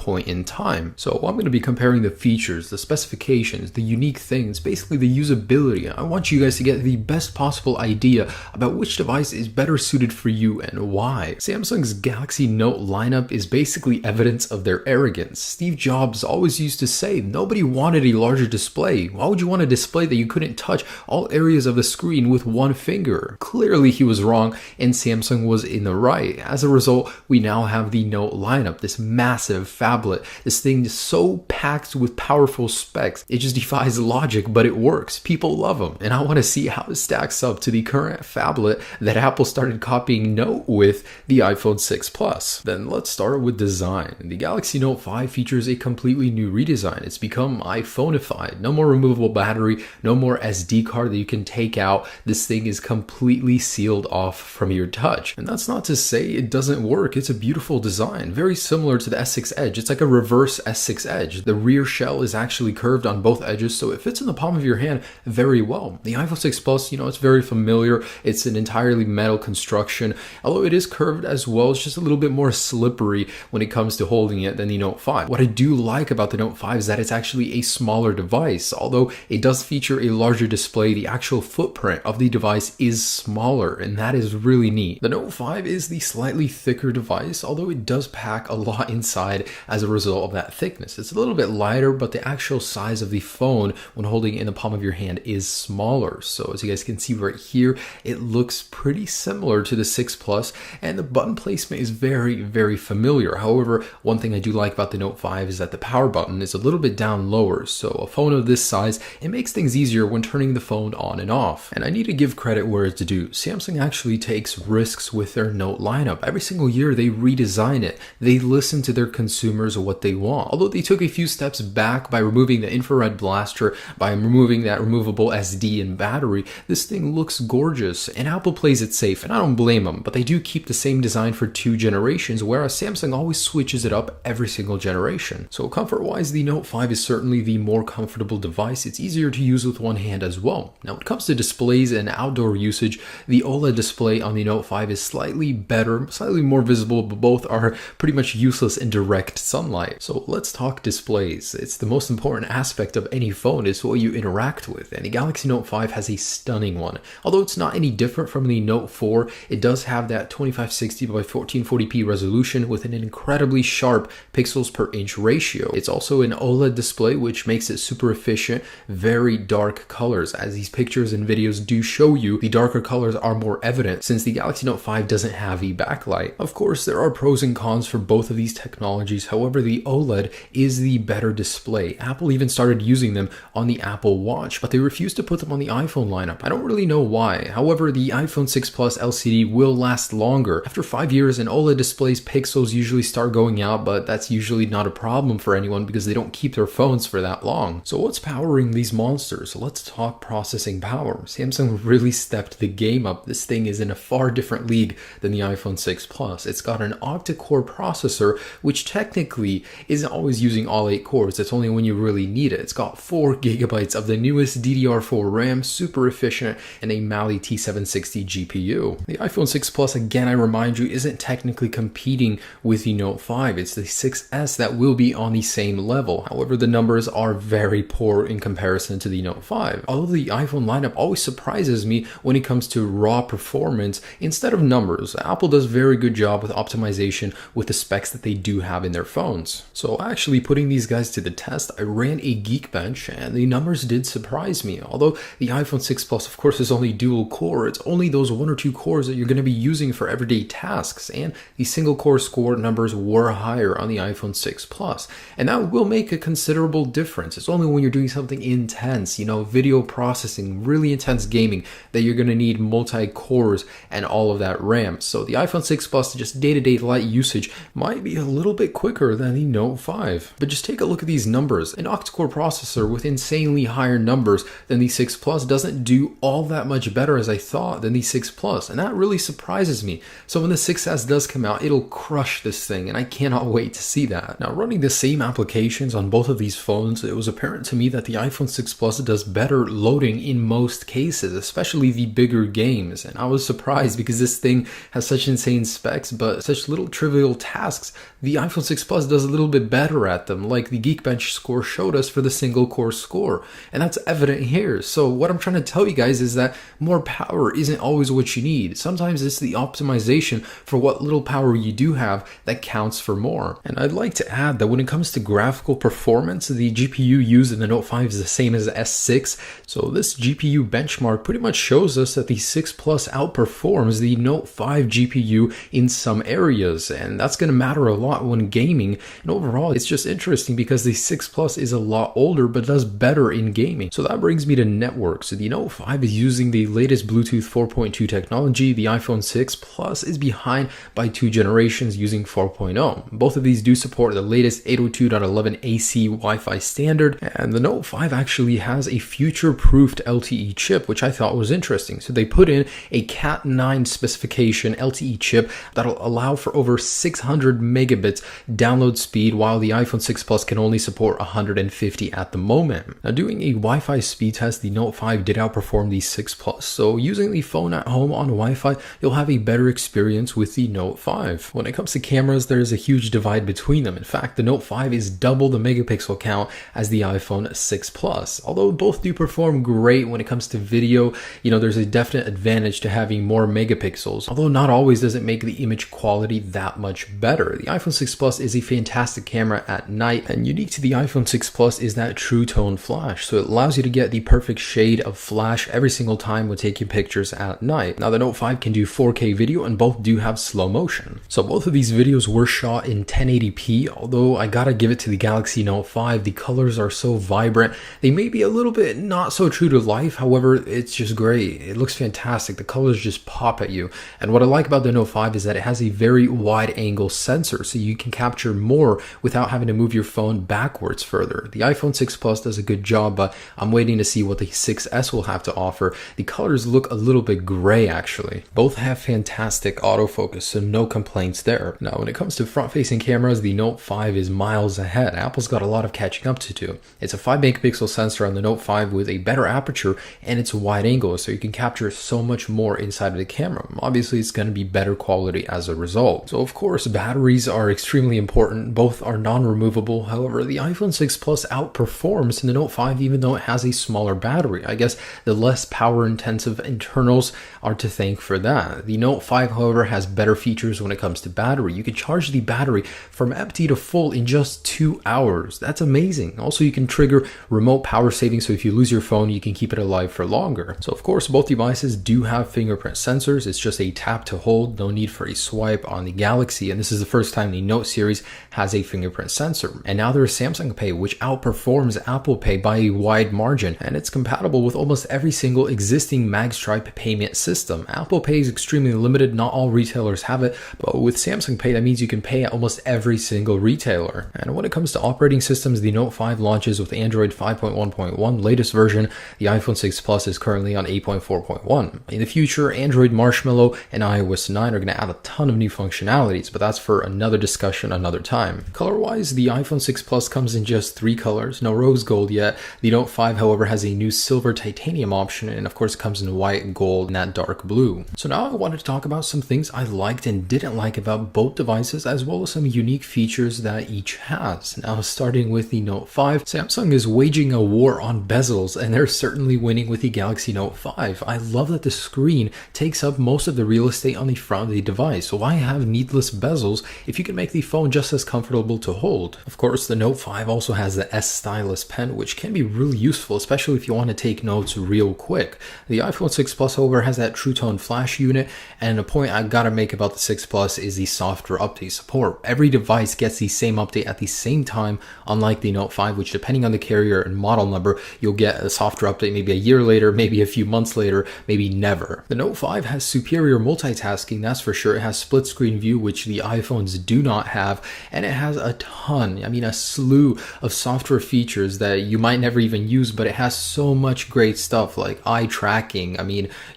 point in time. So I'm going to be comparing the features, the specifications, the unique things, basically the usability. I want you guys to get the best possible idea about which device is better suited for you and why. Samsung's Galaxy Note lineup is basically evidence of their arrogance. Steve Jobs always used to say nobody wanted a larger display. Why would you want a display that you couldn't touch all areas of the screen with one finger? Clearly he was wrong and Samsung was in the right. As a result, we now have the Note lineup, this massive phablet. This thing is so packed with powerful specs. It just defies logic, but it works. People love them. And I want to see how it stacks up to the current phablet that Apple started copying Note with, the iPhone 6 Plus. Then let's start with design. The Galaxy Note 5 features a completely new redesign. It's become iPhoneified. No more removable battery, no more SD card that you can take out. This thing is completely sealed off from your touch. And that's not to say it doesn't work. It's a beautiful design, very similar to the S6 Edge. It's like a reverse S6 Edge. The rear shell is actually curved on both edges, so it fits in the palm of your hand very well. The iPhone 6 Plus, it's very familiar. It's an entirely metal construction. Although it is curved as well, it's just a little bit more slippery when it comes to holding it than the Note 5. What I do like about the Note 5 is that it's actually a smaller device. Although it does feature a larger display, the actual footprint of the device is smaller, and that is really neat. The Note 5 is the slightly thicker device, although it does pack a lot inside as a result of that thickness. It's a little bit lighter, but the actual size of the phone when holding it in the palm of your hand is smaller. So as you guys can see right here, it looks pretty similar to the 6 Plus, and the button placement is very, very familiar. However, one thing I do like about the Note 5 is that the power button is a little bit down lower. So a phone of this size, it makes things easier when turning the phone on and off. And I need to give credit where it's due. Samsung actually takes risks with their Note lineup. Every single year they redesign it. They listen to their consumers what they want. Although they took a few steps back by removing the infrared blaster, by removing that removable SD and battery, this thing looks gorgeous, and Apple plays it safe, and I don't blame them, but they do keep the same design for 2 generations, whereas Samsung always switches it up every single generation. So comfort-wise, the Note 5 is certainly the more comfortable device. It's easier to use with one hand as well. Now when it comes to displays and outdoor usage, the OLED display on the Note 5 is slightly better, slightly more visible, but both are pretty much useless in direct sunlight. So let's talk displays. It's the most important aspect of any phone, is what you interact with, and the Galaxy Note 5 has a stunning one. Although it's not any different from the Note 4, it does have that 2560 by 1440p resolution with an incredibly sharp pixels per inch ratio. It's also an OLED display, which makes it super efficient, very dark colors. As these pictures and videos do show you, the darker colors are more evident since the Galaxy Note 5 doesn't have a backlight. Of course, there are pros and cons for both of these technologies. However, the OLED is the better display. Apple even started using them on the Apple Watch, but they refused to put them on the iPhone lineup. I don't really know why. However, the iPhone 6 Plus LCD will last longer. After 5 years, an OLED display's pixels usually start going out, but that's usually not a problem for anyone because they don't keep their phones for that long. So what's powering these monsters? Let's talk processing power. Samsung really stepped the game up. This thing is in a far different league than the iPhone 6 Plus. It's got an octa-core processor, which technically isn't always using all 8 cores. It's only when you really need it. It's got 4 gigabytes of the newest DDR4 RAM, super efficient, and a Mali T760 GPU. The iPhone 6 Plus, again, I remind you, isn't technically competing with the Note 5. It's the 6S that will be on the same level. However, the numbers are very poor in comparison to the Note 5. Although the iPhone lineup always surprises me when it comes to raw performance instead of numbers. Apple does a very good job with optimization with the specs that they do have in their phones. So actually putting these guys to the test, I ran a Geekbench and the numbers did surprise me. Although the iPhone 6 Plus, of course, is only dual core, it's only those 1 or 2 cores that you're going to be using for everyday tasks, and the single core score numbers were higher on the iPhone 6 Plus. And that will make a considerable difference. It's only when you're doing something intense, video processing, really intense gaming, that you're going to need multi-cores and all of that RAM. So the iPhone 6 Plus, just day-to-day light usage, might be a little bit quicker than the Note 5. But just take a look at these numbers. An octa-core processor with insanely higher numbers than the 6 Plus doesn't do all that much better as I thought than the 6 Plus, and that really surprises me. So when the 6S does come out, it'll crush this thing, and I cannot wait to see that. Now, running the same applications on both of these phones, it was apparent to me that the iPhone 6 Plus does better loading in most cases, especially the bigger games, and I was surprised because this thing has such insane specs, but such little trivial tasks. The iPhone 6 Plus Plus does a little bit better at them, like the Geekbench score showed us for the single core score. And that's evident here. So what I'm trying to tell you guys is that more power isn't always what you need. Sometimes it's the optimization for what little power you do have that counts for more. And I'd like to add that when it comes to graphical performance, the GPU used in the Note 5 is the same as the S6. So this GPU benchmark pretty much shows us that the 6 Plus outperforms the Note 5 GPU in some areas. And that's going to matter a lot when gaming. And overall, it's just interesting because the 6 Plus is a lot older but does better in gaming. So that brings me to networks. The Note 5 is using the latest Bluetooth 4.2 technology. The iPhone 6 Plus is behind by 2 generations using 4.0. Both of these do support the latest 802.11 AC Wi-Fi standard, and the Note 5 actually has a future-proofed LTE chip, which I thought was interesting. So they put in a Cat9 specification LTE chip that'll allow for over 600 megabits download speed, while the iPhone 6 Plus can only support 150 at the moment. Now, doing a Wi-Fi speed test, the Note 5 did outperform the 6 Plus. So using the phone at home on Wi-Fi, you'll have a better experience with the Note 5. When it comes to cameras, there's a huge divide between them. In fact, the Note 5 is double the megapixel count as the iPhone 6 Plus. Although both do perform great when it comes to video, there's a definite advantage to having more megapixels. Although not always does it make the image quality that much better. The iPhone 6 Plus is a fantastic camera at night, and unique to the iPhone 6 Plus is that True Tone flash. So it allows you to get the perfect shade of flash every single time when taking pictures at night. Now the Note 5 can do 4K video, and both do have slow motion. So both of these videos were shot in 1080p, although I gotta give it to the Galaxy Note 5. The colors are so vibrant. They may be a little bit not so true to life, however, it's just great. It looks fantastic. The colors just pop at you. And what I like about the Note 5 is that it has a very wide angle sensor, so you can capture more without having to move your phone backwards further. The iPhone 6 Plus does a good job, but I'm waiting to see what the 6S will have to offer. The colors look a little bit gray actually. Both have fantastic autofocus, so no complaints there. Now when it comes to front-facing cameras, the Note 5 is miles ahead. Apple's got a lot of catching up to do. It's a 5 megapixel sensor on the Note 5 with a better aperture, and it's a wide angle, so you can capture so much more inside of the camera. Obviously it's going to be better quality as a result. So of course batteries are extremely important. Both are non-removable. However, the iPhone 6 Plus outperforms the Note 5 even though it has a smaller battery. I guess the less power intensive internals are to thank for that. The Note 5 however has better features when it comes to battery. You can charge the battery from empty to full in just 2 hours. That's amazing. Also, you can trigger remote power saving, so if you lose your phone, you can keep it alive for longer. So of course, both devices do have fingerprint sensors. It's just a tap to hold, no need for a swipe on the Galaxy, and this is the first time the Note series has a fingerprint sensor. And now there's Samsung Pay, which outperforms Apple Pay by a wide margin, and it's compatible with almost every single existing magstripe payment system. Apple Pay is extremely limited, not all retailers have it, but with Samsung Pay, that means you can pay at almost every single retailer. And when it comes to operating systems, the Note 5 launches with Android 5.1.1 latest version. The iPhone 6 Plus is currently on 8.4.1. In the future, Android Marshmallow and iOS 9 are going to add a ton of new functionalities, but that's for another discussion another time. Color-wise, the iPhone 6 Plus comes in just 3 colors, no rose gold yet. The Note 5, however, has a new silver titanium option, and of course it comes in white, gold, and that dark blue. So now I wanted to talk about some things I liked and didn't like about both devices, as well as some unique features that each has. Now, starting with the Note 5, Samsung is waging a war on bezels, and they're certainly winning with the Galaxy Note 5. I love that the screen takes up most of the real estate on the front of the device, so why have needless bezels if you can make the phone just as comfortable to hold? Of course, the Note 5 also has the S Stylus Pen, which can be really useful, especially if you want to take notes real quick. The iPhone 6 Plus, however, has that True Tone flash unit, and a point I gotta make about the 6 Plus is the software update support. Every device gets the same update at the same time, unlike the Note 5, which depending on the carrier and model number, you'll get a software update maybe a year later, maybe a few months later, maybe never. The Note 5 has superior multitasking, that's for sure. It has split screen view, which the iPhones do not have, and it has a ton, a slew of software features that you might never even use, but it has so much great stuff like eye tracking.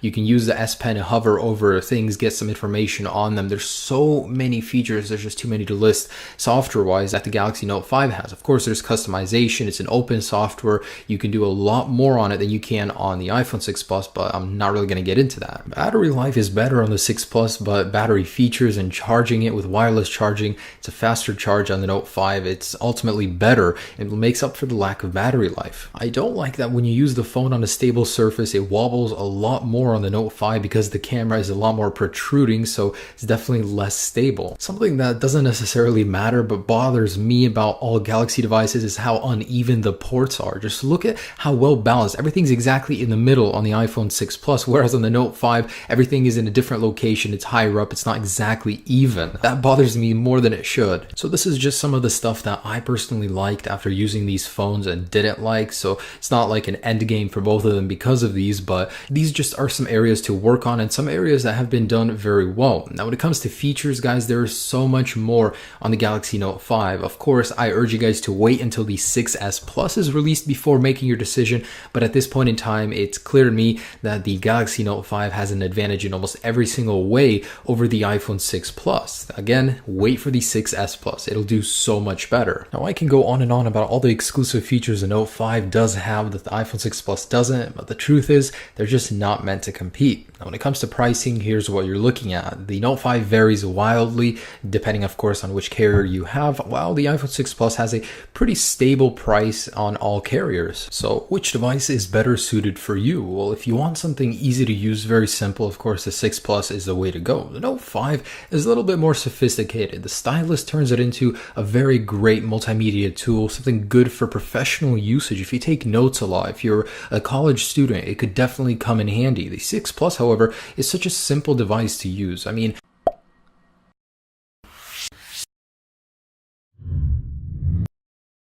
You can use the S Pen and hover over things, get some information on them. There's so many features, there's just too many to list software-wise that the Galaxy Note 5 has. Of course, there's customization. It's an open software. You can do a lot more on it than you can on the iPhone 6 Plus, but I'm not really going to get into that. Battery life is better on the 6 Plus, but battery features and charging it with wireless charging, it's a faster charge on the Note 5. It's ultimately better and makes up for the lack of battery life. I don't like that when you use the phone on a stable surface, it wobbles a lot more on the Note 5 because the camera is a lot more protruding, so it's definitely less stable. Something that doesn't necessarily matter but bothers me about all Galaxy devices is how uneven the ports are. Just look at how well balanced. Everything's exactly in the middle on the iPhone 6 Plus, whereas on the Note 5, everything is in a different location. It's higher up. It's not exactly even. That bothers me more than it should. So this is just some of the stuff that I personally liked after using these phones and didn't like. So it's not like an end game for both of them because of these, but these just are some areas to work on and some areas that have been done very well. Now, when it comes to features, guys, there is so much more on the Galaxy Note 5. Of course, I urge you guys to wait until the 6S Plus is released before making your decision, but at this point in time, it's clear to me that the Galaxy Note 5 has an advantage in almost every single way over the iPhone 6 Plus. Again, wait for the 6S Plus. It'll do so much better. Now, I can go on and on about all the exclusive features the Note 5 does have that the iPhone 6 Plus doesn't, but the truth is they're just not meant to compete. Now, when it comes to pricing, here's what you're looking at. The Note 5 varies wildly, depending, of course, on which carrier you have, while the iPhone 6 Plus has a pretty stable price on all carriers. So, which device is better suited for you? Well, if you want something easy to use, very simple, of course, the 6 Plus is the way to go. The Note 5 is a little bit more sophisticated. The stylus turns it into a very great multimedia tool, something good for professional usage. If you take notes a lot, if you're a college student, it could definitely come in handy. The 6 Plus, however, is such a simple device to use. I mean,